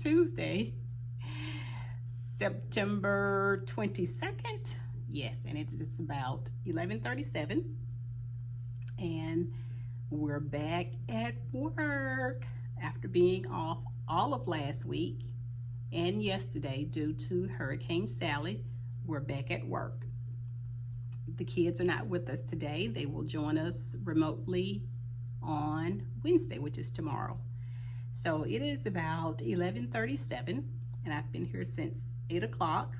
Tuesday, September 22nd. Yes, and it is about 11:37, and we're back at work after being off all of last week and yesterday due to Hurricane Sally. We're back at work. The kids are not with us today. They will join us remotely on Wednesday, which is tomorrow. So it is about 11:37, and I've been here since 8 o'clock.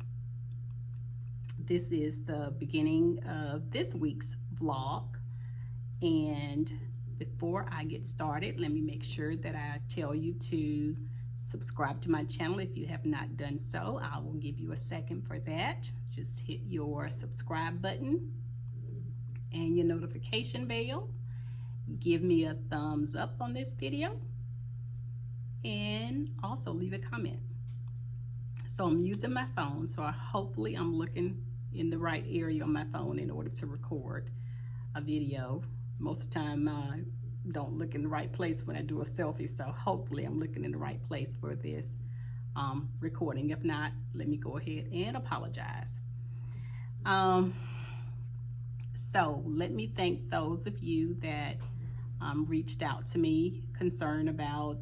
This is the beginning of this week's vlog, and before I get started, let me make sure that I tell you to subscribe to my channel if you have not done so. I will give you a second for that. Just hit your subscribe button and your notification bell. Give me a thumbs up on this video and also leave a comment. So I'm using my phone, so hopefully I'm looking in the right area on my phone in order to record a video. Most of the time I don't look in the right place when I do a selfie, so hopefully I'm looking in the right place for this recording. If not, let me go ahead and apologize. So let me thank those of you that reached out to me concerned about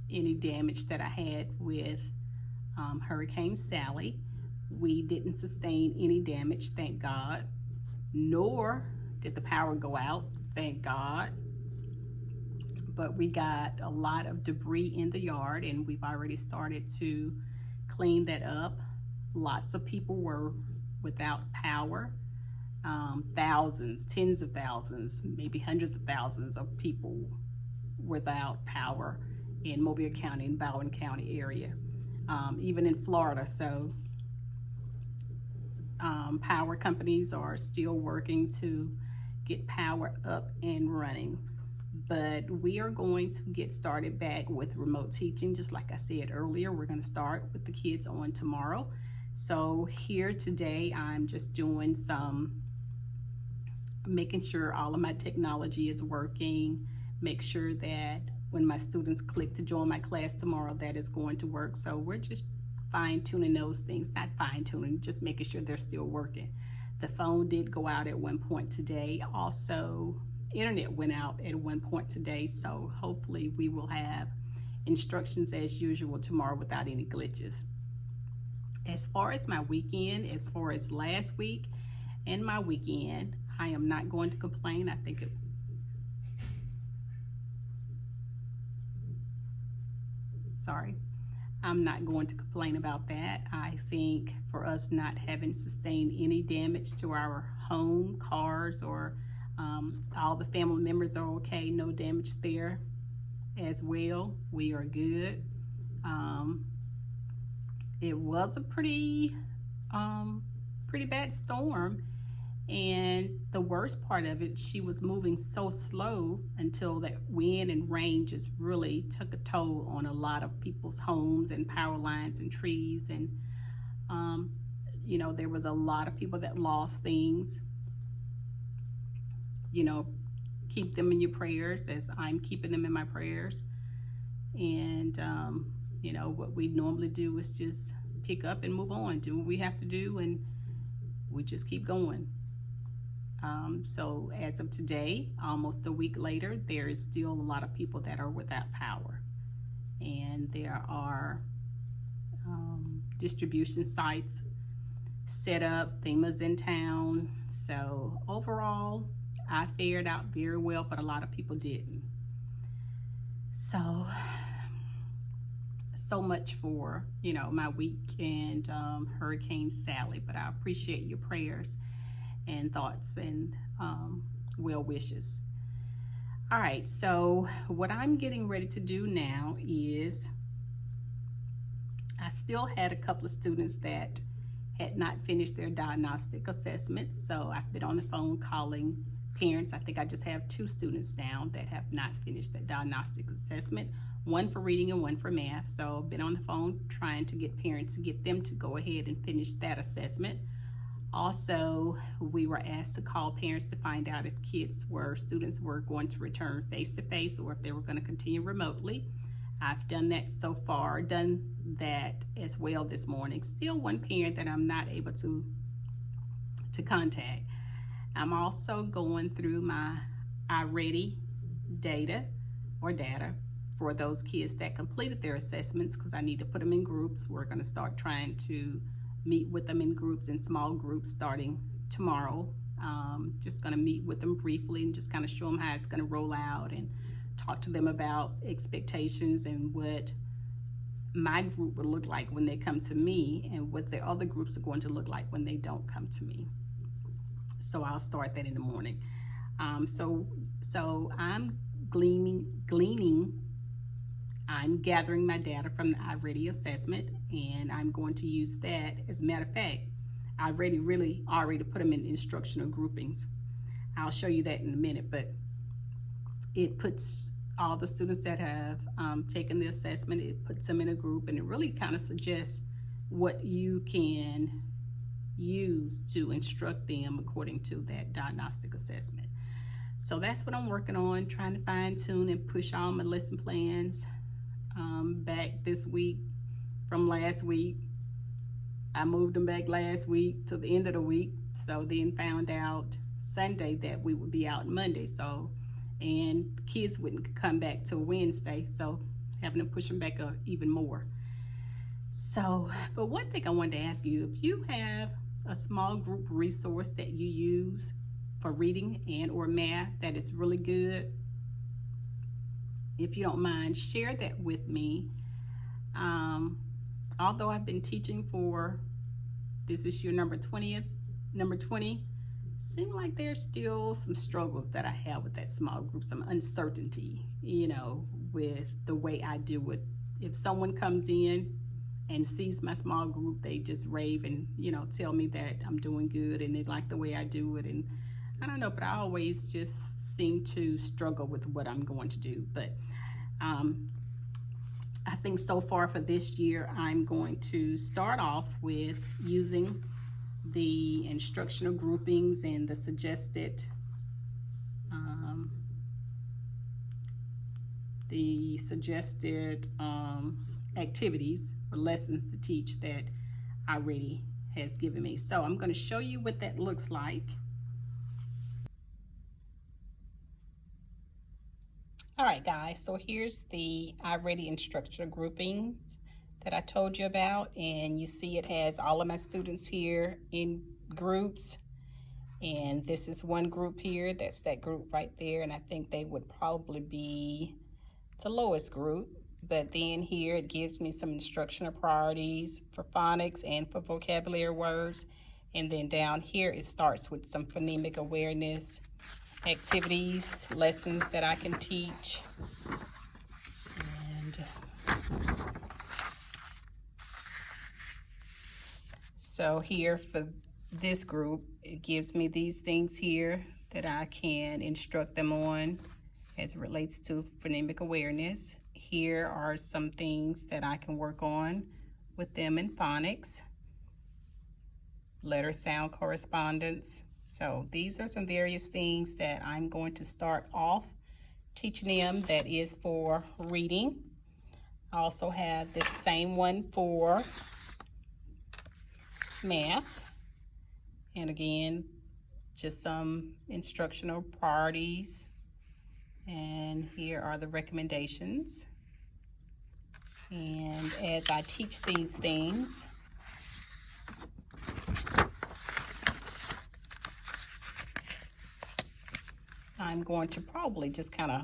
any damage that I had with Hurricane Sally. We didn't sustain any damage, thank God, nor did the power go out, thank God. But we got a lot of debris in the yard, and we've already started to clean that up. Lots of people were without power. Thousands, tens of thousands, maybe hundreds of thousands of people without power in Mobile County and Baldwin County area, even in Florida. So power companies are still working to get power up and running. But we are going to get started back with remote teaching. Just like I said earlier, we're going to start with the kids on tomorrow. So here today, I'm just doing making sure all of my technology is working, make sure that when my students click to join my class tomorrow, that is going to work. So we're just fine-tuning those things, not fine-tuning, just making sure they're still working. The phone did go out at one point today. Also, internet went out at one point today, so hopefully we will have instructions as usual tomorrow without any glitches. As far as my weekend, as far as last week and my weekend, I am not going to complain. I'm not going to complain about that. I think for us not having sustained any damage to our home, cars, or all the family members are okay, no damage there as well. We are good. It was a pretty bad storm, and the worst part of it, she was moving so slow until that wind and rain just really took a toll on a lot of people's homes and power lines and trees, and you know, there was a lot of people that lost things. You know, keep them in your prayers, as I'm keeping them in my prayers. And you know, what we normally do is just pick up and move on, do what we have to do, and we just keep going. So as of today, almost a week later, there is still a lot of people that are without power, and there are distribution sites set up, FEMA's in town. So overall, I fared out very well, but a lot of people didn't. So much for, you know, my week and Hurricane Sally, but I appreciate your prayers and thoughts and well wishes. All right, so what I'm getting ready to do now is, I still had a couple of students that had not finished their diagnostic assessments, so I've been on the phone calling parents. I think I just have 2 students now that have not finished their diagnostic assessment, one for reading and one for math. So I've been on the phone trying to get parents to get them to go ahead and finish that assessment. Also, we were asked to call parents to find out if students were going to return face-to-face or if they were going to continue remotely. I've done that so far, done that as well this morning. Still one parent that I'm not able to contact. I'm also going through my iReady data for those kids that completed their assessments, because I need to put them in groups. We're going to start trying to meet with them in groups, in small groups, starting tomorrow. Just going to meet with them briefly and just kind of show them how it's going to roll out and talk to them about expectations and what my group will look like when they come to me, and what the other groups are going to look like when they don't come to me. So I'll start that in the morning. So I'm gleaning. I'm gathering my data from the iReady assessment, and I'm going to use that. As a matter of fact, I already put them in instructional groupings. I'll show you that in a minute, but it puts all the students that have taken the assessment, it puts them in a group, and it really kind of suggests what you can use to instruct them according to that diagnostic assessment. So that's what I'm working on, trying to fine tune and push all my lesson plans back this week from last week. I moved them back last week to the end of the week, so then found out Sunday that we would be out Monday, and kids wouldn't come back till Wednesday, so having to push them back up even more. So, but one thing I wanted to ask you, if you have a small group resource that you use for reading and or math that is really good, if you don't mind, share that with me. Although I've been teaching for, this is your number 20, seem like there's still some struggles that I have with that small group, some uncertainty, with the way I do it. If someone comes in and sees my small group, they just rave and, tell me that I'm doing good and they like the way I do it. And I don't know, but I always just seem to struggle with what I'm going to do. But I think so far for this year, I'm going to start off with using the instructional groupings and the suggested activities or lessons to teach that iReady has given me. So I'm going to show you what that looks like. All right, guys, so here's the iReady instructional grouping that I told you about, and you see it has all of my students here in groups, and this is one group here. That's that group right there, and I think they would probably be the lowest group. But then here it gives me some instructional priorities for phonics and for vocabulary words, and then down here it starts with some phonemic awareness activities, lessons that I can teach. And so here for this group, it gives me these things here that I can instruct them on as it relates to phonemic awareness. Here are some things that I can work on with them in phonics, letter sound correspondence. So these are some various things that I'm going to start off teaching them that is for reading. I also have this same one for math. And again, just some instructional priorities. And here are the recommendations. And as I teach these things, I'm going to probably just kind of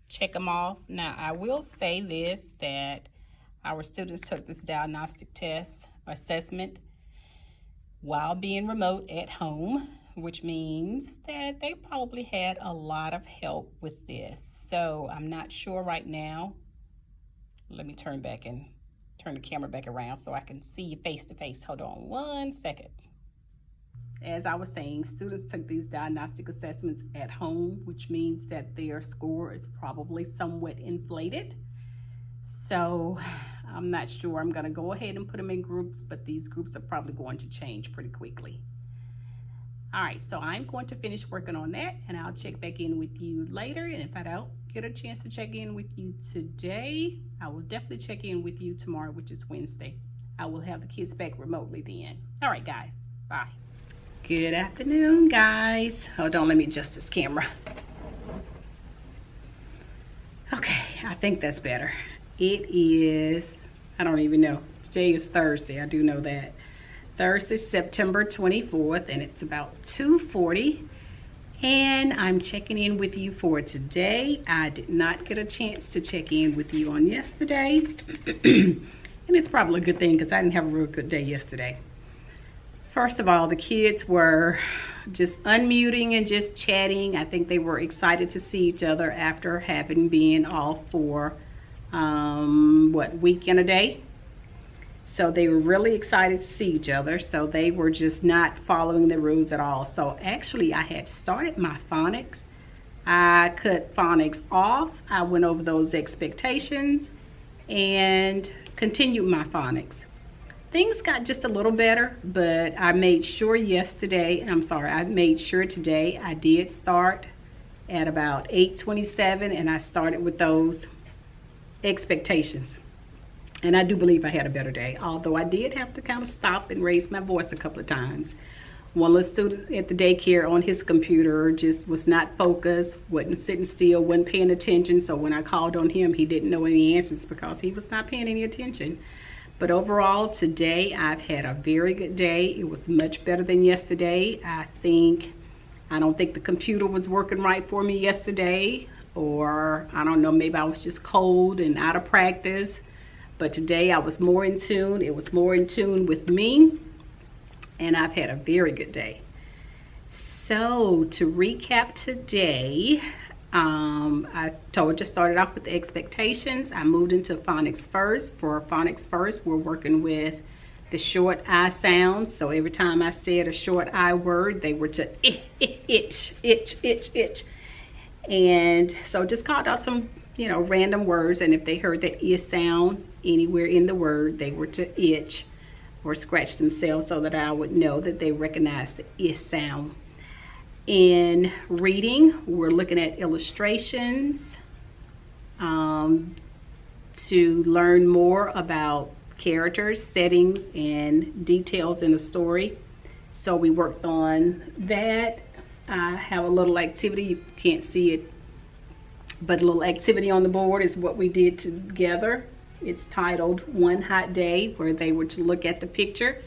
check them off. Now, I will say this, that our students took this diagnostic test assessment while being remote at home, which means that they probably had a lot of help with this. So I'm not sure right now. Let me turn the camera back around so I can see you face to face. Hold on one second. As I was saying, students took these diagnostic assessments at home, which means that their score is probably somewhat inflated. So I'm not sure. I'm going to go ahead and put them in groups, but these groups are probably going to change pretty quickly. All right, so I'm going to finish working on that, and I'll check back in with you later. And if I don't get a chance to check in with you today, I will definitely check in with you tomorrow, which is Wednesday. I will have the kids back remotely then. All right, guys. Bye. Good afternoon, guys. Hold on, let me adjust this camera. Okay, I think that's better. It is, I don't even know. Today is Thursday, I do know that. Thursday, September 24th, and it's about 2:40. And I'm checking in with you for today. I did not get a chance to check in with you on yesterday. And it's probably a good thing because I didn't have a real good day yesterday. First of all, the kids were just unmuting and just chatting. I think they were excited to see each other after having been off for, week and a day. So they were really excited to see each other. So they were just not following the rules at all. So actually I had started my phonics. I cut phonics off. I went over those expectations and continued my phonics. Things got just a little better, but I made sure I made sure today I did start at about 8:27 and I started with those expectations. And I do believe I had a better day, although I did have to kind of stop and raise my voice a couple of times. One little student at the daycare on his computer just was not focused, wasn't sitting still, wasn't paying attention. So when I called on him, he didn't know any answers because he was not paying any attention. But overall, today I've had a very good day. It was much better than yesterday. I don't think the computer was working right for me yesterday, or I don't know, maybe I was just cold and out of practice. But today I was more in tune. It was more in tune with me, and I've had a very good day. So to recap today, I told you, started off with the expectations. I moved into Phonics First. For Phonics First, we're working with the short I sounds. So every time I said a short I word, they were to itch, itch, itch, itch. And so just called out some, random words. And if they heard that I sound anywhere in the word, they were to itch or scratch themselves so that I would know that they recognized the I sound. In reading, we're looking at illustrations to learn more about characters, settings, and details in a story. So we worked on that. I have a little activity, you can't see it, but a little activity on the board is what we did together. It's titled One Hot Day, where they were to look at the picture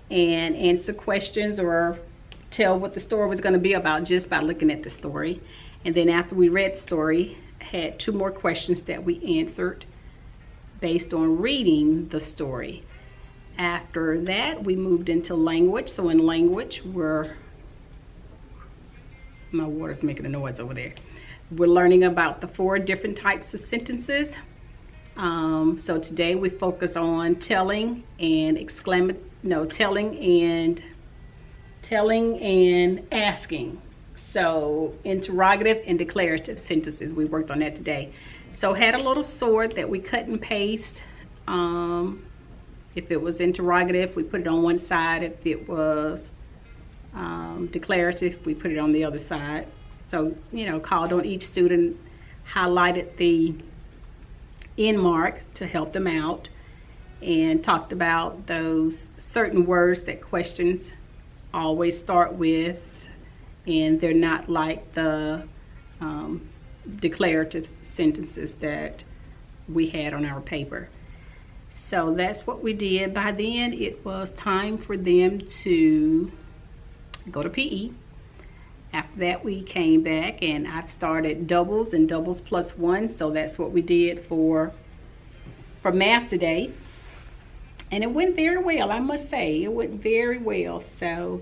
and answer questions or tell what the story was going to be about just by looking at the story. And then after we read the story, had 2 more questions that we answered based on reading the story. After that, we moved into language. So in language, my water's making a noise over there. We're learning about the 4 different types of sentences. So today we focus on telling and telling and asking. So interrogative and declarative sentences, we worked on that today. So had a little sword that we cut and paste. If it was interrogative, we put it on one side. If it was declarative, we put it on the other side. So, called on each student, highlighted the end mark to help them out, and talked about those certain words that questions always start with, and they're not like the declarative sentences that we had on our paper. So that's what we did. By then it was time for them to go to PE. After that we came back and I've started doubles and doubles plus 1. So that's what we did for math today. And it went very well, I must say. It went very well. So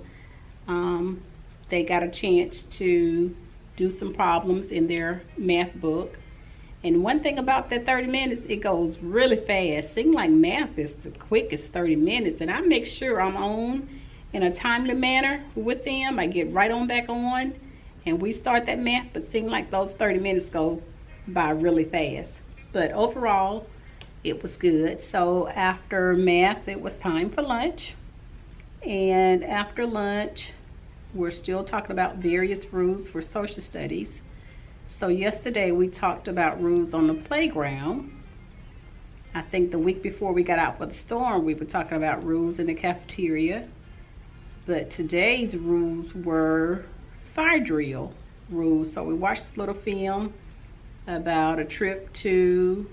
they got a chance to do some problems in their math book. And one thing about that 30 minutes, it goes really fast. Seems like math is the quickest 30 minutes. And I make sure I'm on in a timely manner with them. I get right on back on and we start that math, but seem like those 30 minutes go by really fast. But overall, it was good. So after math, it was time for lunch. And after lunch, we're still talking about various rules for social studies. So yesterday we talked about rules on the playground. I think the week before we got out for the storm, we were talking about rules in the cafeteria. But today's rules were fire drill rules. So we watched this little film about a trip to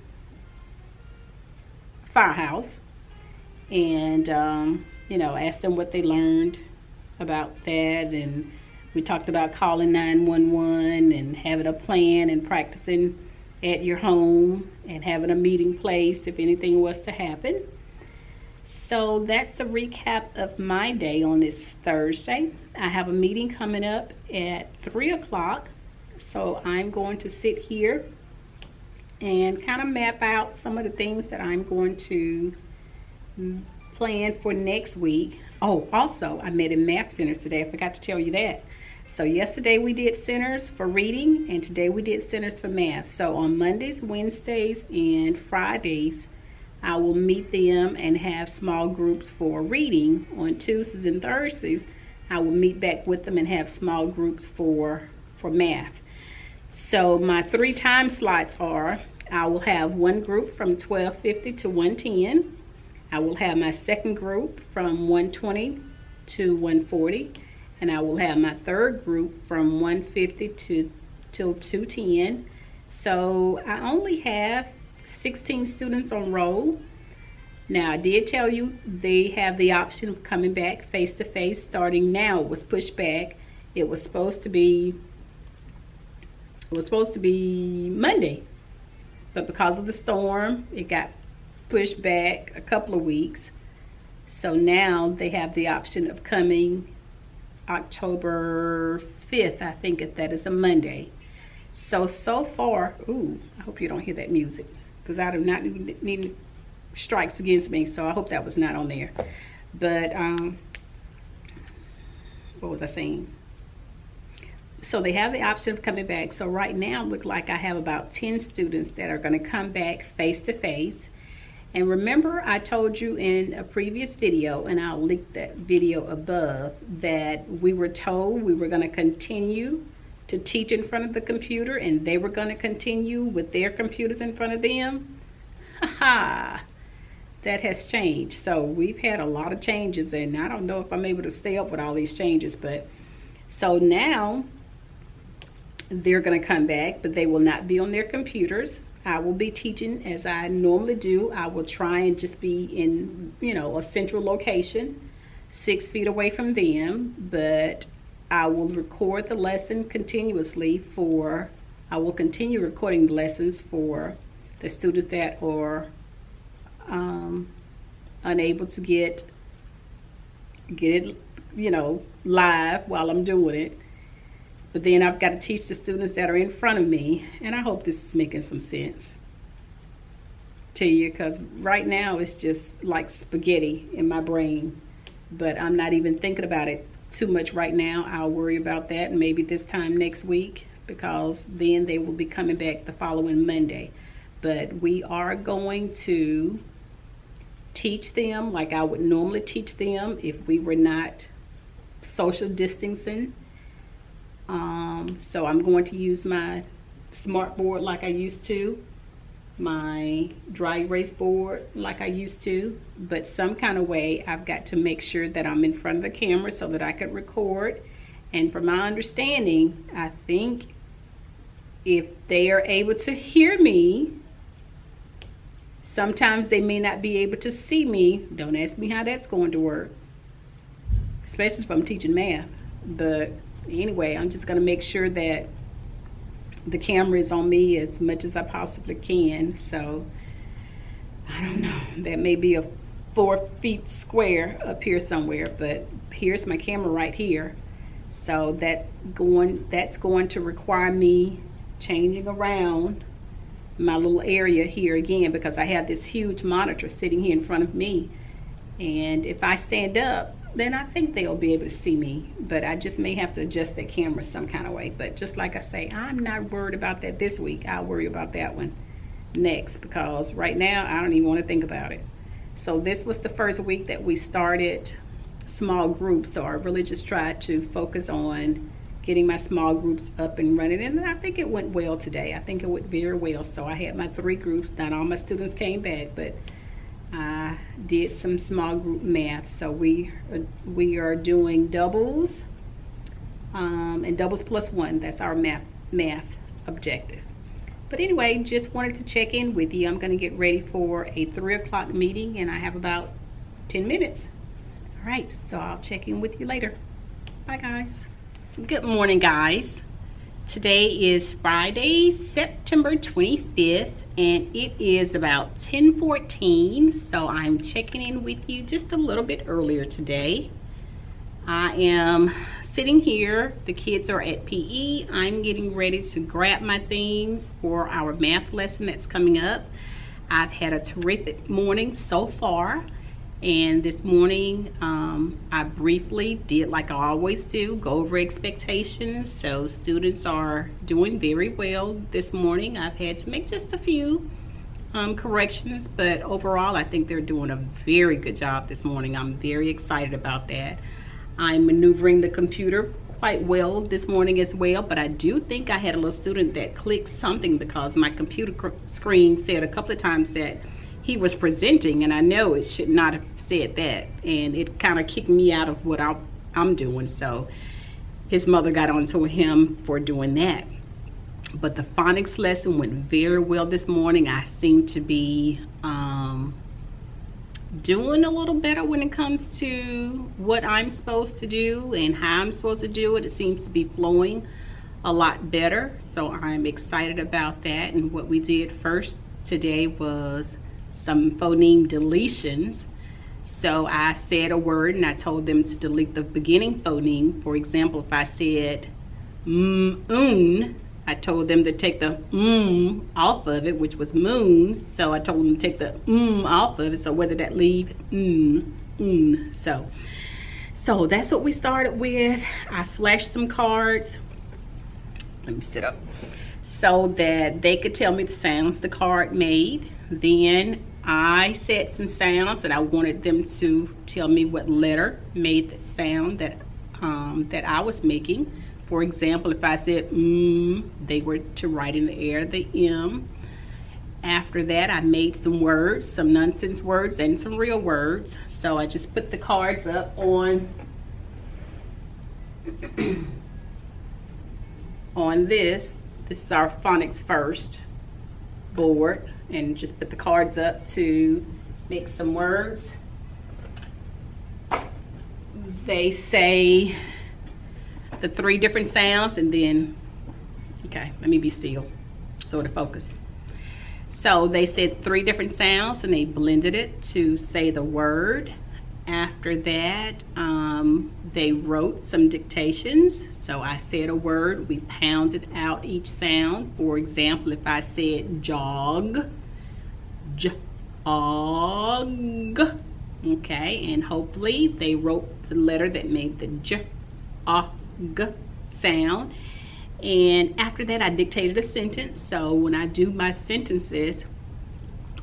firehouse and asked them what they learned about that, and we talked about calling 911 and having a plan and practicing at your home and having a meeting place if anything was to happen. So that's a recap of my day on this Thursday. I have a meeting coming up at 3 o'clock, so I'm going to sit here and kind of map out some of the things that I'm going to plan for next week. Oh, also, I met in math centers today. I forgot to tell you that. So yesterday we did centers for reading, and today we did centers for math. So on Mondays, Wednesdays, and Fridays, I will meet them and have small groups for reading. On Tuesdays and Thursdays, I will meet back with them and have small groups for math. So my 3 time slots are, I will have one group from 12:50 to 1:10. I will have my second group from 1:20 to 1:40. And I will have my third group from 1:50 till 2:10. So I only have 16 students on roll. Now I did tell you they have the option of coming back face to face starting now. It was pushed back. It was supposed to be Monday, but because of the storm, it got pushed back a couple of weeks. So now they have the option of coming October 5th, I think, if that is a Monday. So far, ooh, I hope you don't hear that music, because I do not need strikes against me, so I hope that was not on there. But what was I saying? So they have the option of coming back. So right now, it looks like I have about 10 students that are going to come back face to face. And remember, I told you in a previous video, and I'll link that video above, that we were told we were going to continue to teach in front of the computer, and they were going to continue with their computers in front of them. Ha! That has changed. So we've had a lot of changes, and I don't know if I'm able to stay up with all these changes. But so now they're going to come back, but they will not be on their computers. I will be teaching as I normally do. I will try and just be in, a central location, 6 feet away from them, but I will record the lesson continuously I will continue recording the lessons for the students that are unable to get it, live while I'm doing it. But then I've got to teach the students that are in front of me, and I hope this is making some sense to you, because right now it's just like spaghetti in my brain, but I'm not even thinking about it too much right now. I'll worry about that maybe this time next week, because then they will be coming back the following Monday. But we are going to teach them like I would normally teach them if we were not social distancing. So I'm going to use my smart board like I used to, my dry erase board like I used to, but some kind of way I've got to make sure that I'm in front of the camera so that I can record. And from my understanding, I think if they are able to hear me, sometimes they may not be able to see me. Don't ask me how that's going to work, especially if I'm teaching math. But anyway, I'm just going to make sure that the camera is on me as much as I possibly can. So I don't know, that may be a 4 feet square up here somewhere, but here's my camera right here. So that's going to require me changing around my little area here again, because I have this huge monitor sitting here in front of me, and if I stand up, then I think they'll be able to see me, but I just may have to adjust that camera some kind of way. But just like I say, I'm not worried about that this week. I'll worry about that one next, because right now I don't even want to think about it. So this was the first week that we started small groups, so I really just tried to focus on getting my small groups up and running, and I think it went well today. I think it went very well. So I had my 3 groups. Not all my students came back, but I did some small group math. So we are doing doubles and doubles plus 1. That's our math objective. But anyway, just wanted to check in with you. I'm going to get ready for a 3 o'clock meeting, and I have about 10 minutes. All right, so I'll check in with you later. Bye, guys. Good morning, guys. Today is Friday, September 25th, and it is about 10:14, so I'm checking in with you just a little bit earlier today. I am sitting here. The kids are at PE. I'm getting ready to grab my things for our math lesson that's coming up. I've had a terrific morning so far. And this morning, I briefly did like I always do, go over expectations. So students are doing very well this morning. I've had to make just a few corrections, but overall, I think they're doing a very good job this morning. I'm very excited about that. I'm maneuvering the computer quite well this morning as well, but I do think I had a little student that clicked something because my computer screen said a couple of times that he was presenting, and I know it should not have said that, and it kind of kicked me out of what I'm doing. So his mother got onto him for doing that. But the phonics lesson went very well this morning. I seem to be doing a little better when it comes to what I'm supposed to do and how I'm supposed to do it. It seems to be flowing a lot better, so I'm excited about that. And what we did first today was some phoneme deletions. So I said a word and I told them to delete the beginning phoneme. For example, if I said I told them to take the off of it, which was moon. So I told them to take the off of it. So whether that leave So that's what we started with. I flashed some cards. Let me sit up. So that they could tell me the sounds the card made. Then I said some sounds and I wanted them to tell me what letter made the sound that I was making. For example, if I said they were to write in the air the M. After that, I made some words, some nonsense words and some real words. So I just put the cards up on this. This is our Phonics First board, and just put the cards up to make some words. They say the 3 different sounds, and then, okay, let me be still so to focus. So they said 3 different sounds and they blended it to say the word. After that, they wrote some dictations. So I said a word, we pounded out each sound. For example, if I said jog, jog, okay, and hopefully they wrote the letter that made the j, g sound. And after that, I dictated a sentence. So when I do my sentences,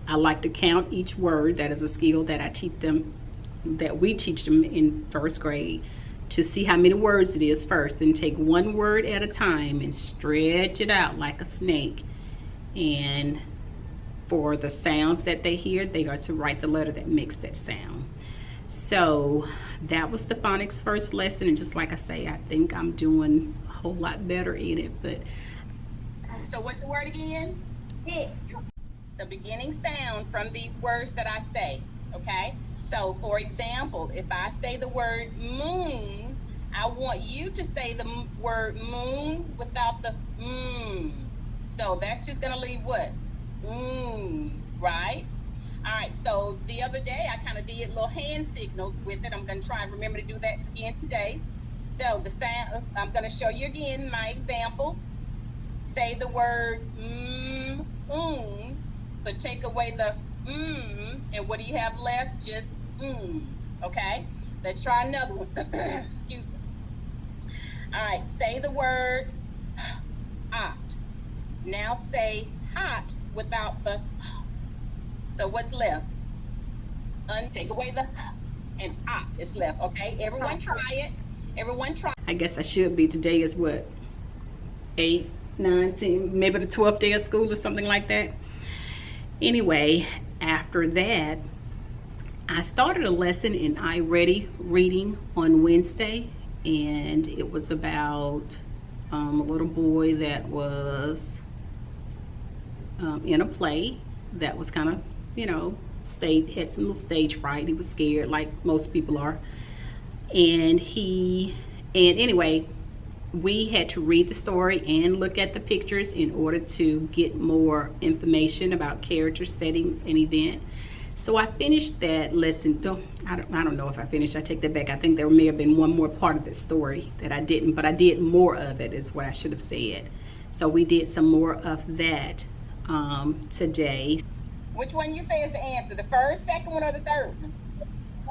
I like to count each word. That is a skill that I teach them, that we teach them in 1st grade, to see how many words it is first, and take one word at a time and stretch it out like a snake. And for the sounds that they hear, they are to write the letter that makes that sound. So that was the phonics first lesson, and just like I say, I think I'm doing a whole lot better in it. But so what's the word again? The beginning sound from these words that I say, okay? So for example, if I say the word moon, I want you to say the word moon without the So that's just gonna leave what? Right? All right, so the other day I kind of did little hand signals with it. I'm gonna try and remember to do that again today. So the sound, I'm gonna show you again my example. Say the word but take away the and what do you have left? Just okay? Let's try another one. Excuse me. All right, say the word hot. Now say hot without the. So what's left? Take away the and hot is left, okay? Everyone try it. Everyone try. I guess I should be. Today is what? 8, 9, 10, maybe the 12th day of school or something like that. Anyway, after that, I started a lesson in iReady reading on Wednesday, and it was about a little boy that was in a play that was kind of, you know, had some little stage fright. He was scared like most people are. And anyway, we had to read the story and look at the pictures in order to get more information about character, settings, and event. So I finished that lesson. I don't know if I finished. I take that back. I think there may have been one more part of the story that I didn't, but I did more of it is what I should have said. So we did some more of that today. Which one you say is the answer? The first, second one, or the third one?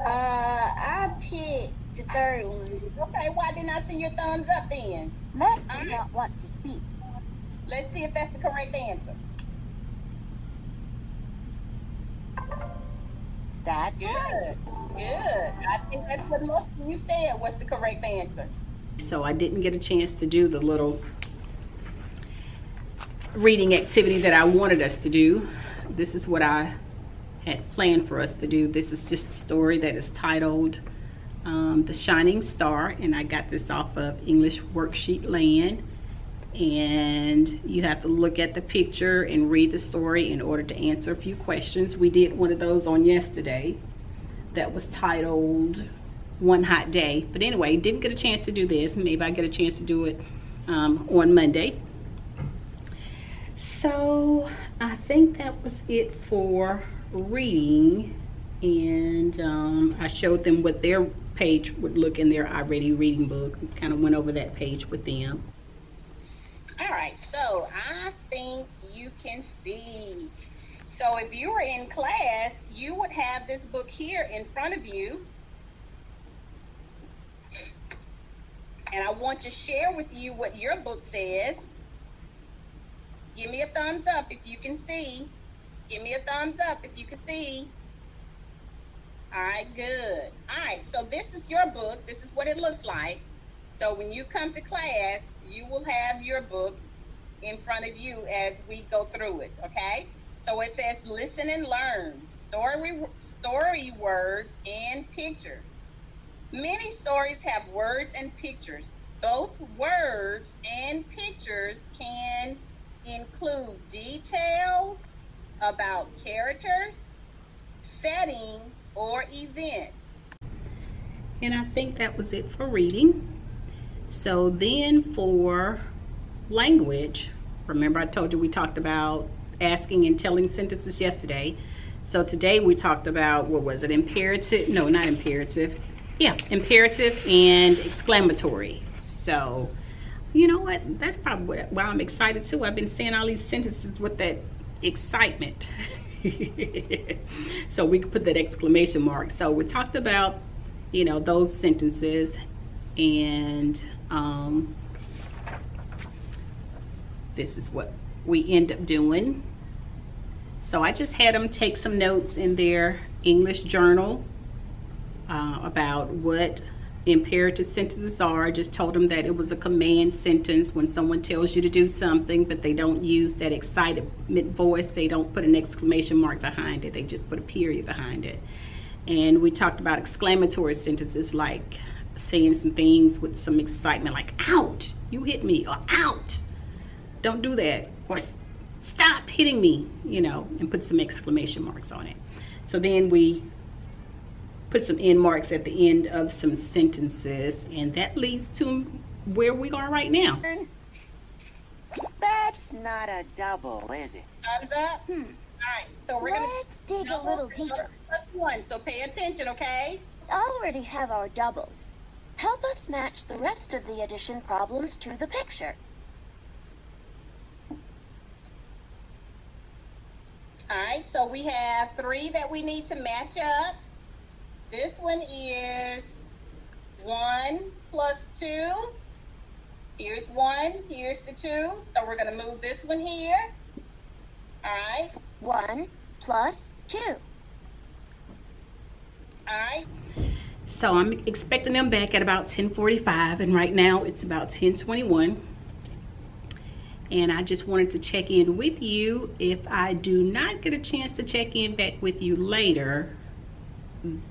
I picked the third one. Okay, why didn't I see your thumbs up then? Matt does not want to speak. Let's see if that's the correct answer. That's good. Right. Good. I think that's what most of you said was the correct answer. So I didn't get a chance to do the little reading activity that I wanted us to do. This is what I had planned for us to do. This is just a story that is titled The Shining Star, and I got this off of English Worksheet Land. And you have to look at the picture and read the story in order to answer a few questions. We did one of those on yesterday that was titled One Hot Day. But anyway, didn't get a chance to do this. Maybe I get a chance to do it on Monday. So I think that was it for reading. And I showed them what their page would look in their iReady reading book. Kind of went over that page with them. All right, so I think you can see. So if you were in class, you would have this book here in front of you. And I want to share with you what your book says. Give me a thumbs up if you can see. Give me a thumbs up if you can see. All right, good. All right, so this is your book. This is what it looks like. So when you come to class, you will have your book in front of you as we go through it, okay? So it says listen and learn, story words and pictures. Many stories have words and pictures. Both words and pictures can include details about characters, setting, or events. And I think that was it for reading. So then for language, remember I told you we talked about asking and telling sentences yesterday. So today we talked about, what was it, imperative? No, not imperative. Yeah, imperative and exclamatory. So, you know what? That's probably why I'm excited too. I've been saying all these sentences with that excitement. So we could put that exclamation mark. So we talked about, you know, those sentences, and this is what we end up doing. So I just had them take some notes in their English journal about what imperative sentences are. I just told them that it was a command sentence when someone tells you to do something, but they don't use that excitement voice. They don't put an exclamation mark behind it. They just put a period behind it. And we talked about exclamatory sentences, like saying some things with some excitement, like ouch, you hit me, or ouch, don't do that, or stop hitting me, you know, and put some exclamation marks on it. So then we put some end marks at the end of some sentences, and that leads to where we are right now. That's not a double, is it? Thumbs up? All right, so we're gonna dig a little deeper. Plus one, so pay attention, okay? We already have our doubles. Help us match the rest of the addition problems to the picture. All right, so we have 3 that we need to match up. This one is 1 plus 2. Here's 1, here's the 2. So we're going to move this one here. All right. 1 plus 2. All right. So I'm expecting them back at about 10:45, and right now it's about 10:21. And I just wanted to check in with you. If I do not get a chance to check in back with you later,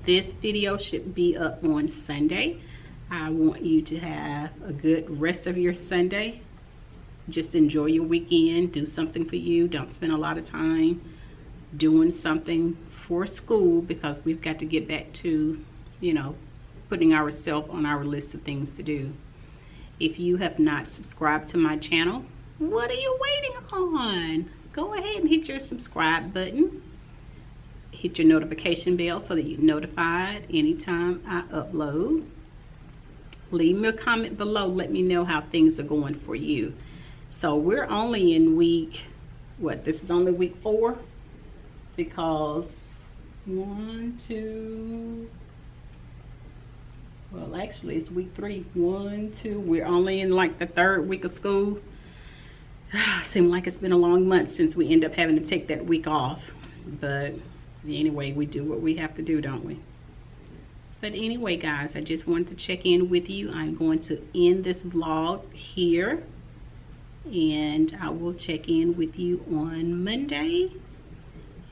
this video should be up on Sunday. I want you to have a good rest of your Sunday. Just enjoy your weekend. Do something for you. Don't spend a lot of time doing something for school, because we've got to get back to, you know, putting ourselves on our list of things to do. If you have not subscribed to my channel, what are you waiting on? Go ahead and hit your subscribe button. Hit your notification bell so that you're notified anytime I upload. Leave me a comment below. Let me know how things are going for you. So we're only in week, what? This is only week 4, because 1, 2, well, actually it's week 3. 1, 2. We're only in like the 3rd week of school. Seems like it's been a long month since we end up having to take that week off. But anyway, we do what we have to do, don't we? But anyway, guys, I just wanted to check in with you. I'm going to end this vlog here, and I will check in with you on Monday.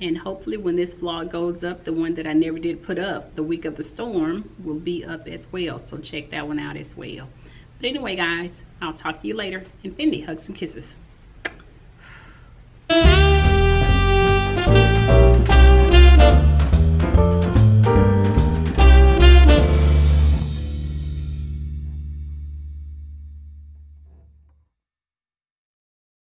And hopefully when this vlog goes up, the one that I never did put up, the week of the storm, will be up as well. So check that one out as well. But anyway, guys, I'll talk to you later. Infinity hugs and kisses.